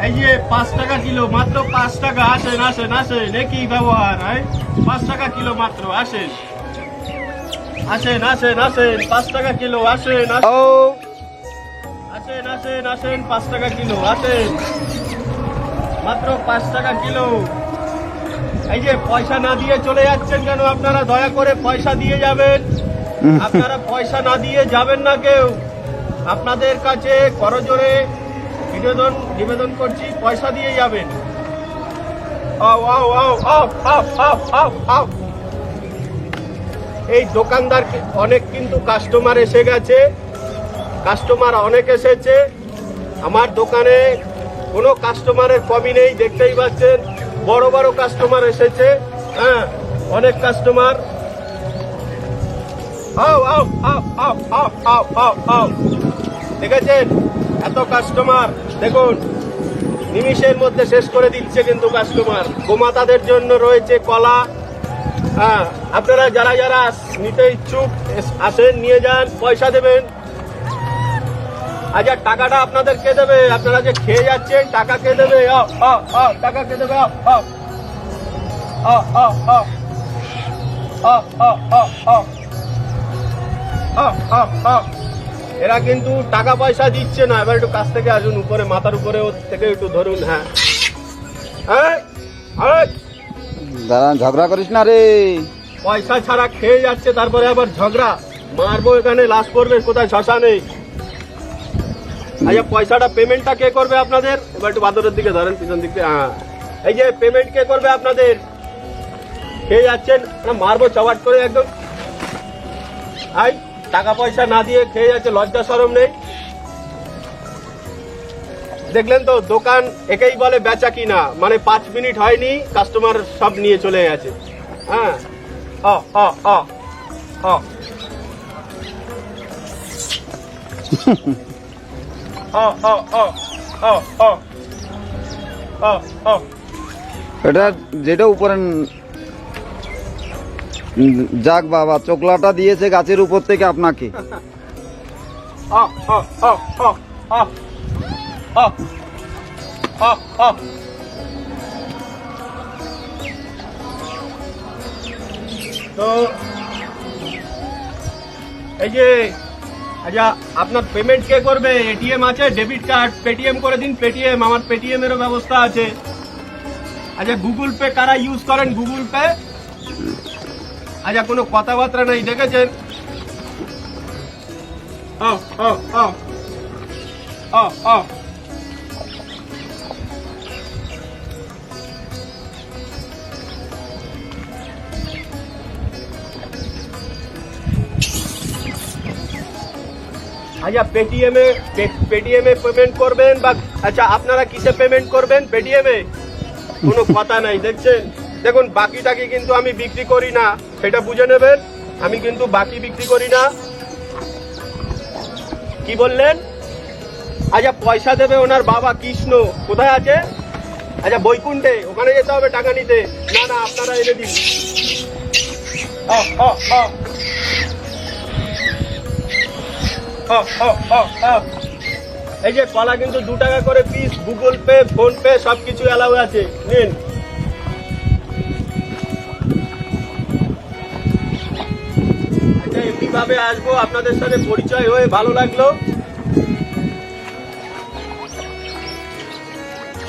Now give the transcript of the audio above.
এই যে 5 টাকা কিলো, মাত্র 5 টাকা। আসেন আসেন আসেন, একই ব্যবহার। 5 টাকা কিলো মাত্র, আসেন আসেন আসেন আসেন, 5 টাকা কিলো, আসেন আসেন আসেন আসেন, 5 টাকা কিলো, আসেন মাত্র 5 টাকা কিলো। এই যে পয়সা না দিয়ে চলে যাচ্ছেন কেন আপনারা? দয়া করে পয়সা দিয়ে যাবেন। আপনারা পয়সা না দিয়ে যাবেন না কেউ। আপনাদের কাছে করজোরে নিবেদন করছি, পয়সা দিয়ে যাবেন। এই দোকানদার অনেক কিন্তু কাস্টমার এসে গেছে, কাস্টমার অনেক এসেছে। আমার দোকানে কোনো কাস্টমারের কমি নেই, দেখতেই পাচ্ছেন বড় বড় কাস্টমার এসেছে। হ্যাঁ, অনেক কাস্টমার। দেখেছেন এত কাস্টমার, দেখুন নিমিষের মধ্যে শেষ করে দিচ্ছে কিন্তু কাস্টমার। গোমাতাদের জন্য রয়েছে কলা। হ্যাঁ, আপনারা যারা যারা নিতে ইচ্ছুক আসেন, নিয়ে যান, পয়সা দেবেন। আচ্ছা, টাকাটা আপনাদের কে দেবে? আপনারা যে খেয়ে যাচ্ছেন, টাকা কে দেবে? টাকা কে দেবে? এরা কিন্তু টাকা পয়সা দিচ্ছে না। এবার একটু কাছ থেকে আসুন, উপরে মাথার উপরে থেকে একটু ধরুন। হ্যাঁ, দাঁড়ান, ঝগড়া করিস না রে। পয়সা ছাড়া খেয়ে যাচ্ছে, তারপরে আবার ঝগড়া। মারবো এখানে, লাশ পড়বে কোথায়, শ্মশানে। আচ্ছা, পয়সাটা পেমেন্টটা কে করবে আপনাদের? এবার একটু বাদরের দিকে ধরেন, পিছন দিকে। হ্যাঁ, এই যে পেমেন্ট কে করবে আপনাদের? খেয়ে যাচ্ছেন, মারবো চবাট করে একদম। টাকা পয়সা না দিয়ে খেয়ে যাচ্ছে, লজ্জা শরম নেই। দেখলেন তো, দোকান একেই বলে বেচা কিনা। মানে 5 মিনিট হয়নি, কাস্টমার সব নিয়ে চলে গেছে। হ্যাঁ, এটা যেটা উপরে যাক বাবা, চোকলাটা দিয়েছে গাছের উপর থেকে আপনাকে। তো এই যে, আচ্ছা আপনার পেমেন্ট কে করবে? এটিএম আছে, ডেবিট কার্ড, পেটিএম করে দিন। পেটিএম, আমার পেটিএম এরও ব্যবস্থা আছে। আচ্ছা, গুগল পে কারা ইউজ করেন? Google pay? আচ্ছা, কোনো কথাবার্তা নেই, দেখেছেন? আচ্ছা, পেটিএমে পেমেন্ট করবেন বা আচ্ছা আপনারা কিসে পেমেন্ট করবেন? পেটিএমে? কোনো কথা নাই, দেখছেন? দেখুন, বাকি টাকি কিন্তু আমি বিক্রি করি না, সেটা বুঝে নেবেন। আমি কিন্তু বাকি বিক্রি করি না। কি বললেন? আচ্ছা, পয়সা দেবে ওনার বাবা কৃষ্ণ। কোথায় আছে? আচ্ছা, বৈকুণ্ঠে, ওখানে যেতে হবে টাকা নিতে। না না, আপনারা এনে দিন। এই যে কলা কিন্তু 2 টাকা করে piece. Google pay, phone pay সবকিছু অ্যালাউ আছে, নিন। আচ্ছা, এমনিভাবে আসবো, আপনাদের সাথে পরিচয় হয়ে ভালো লাগলো।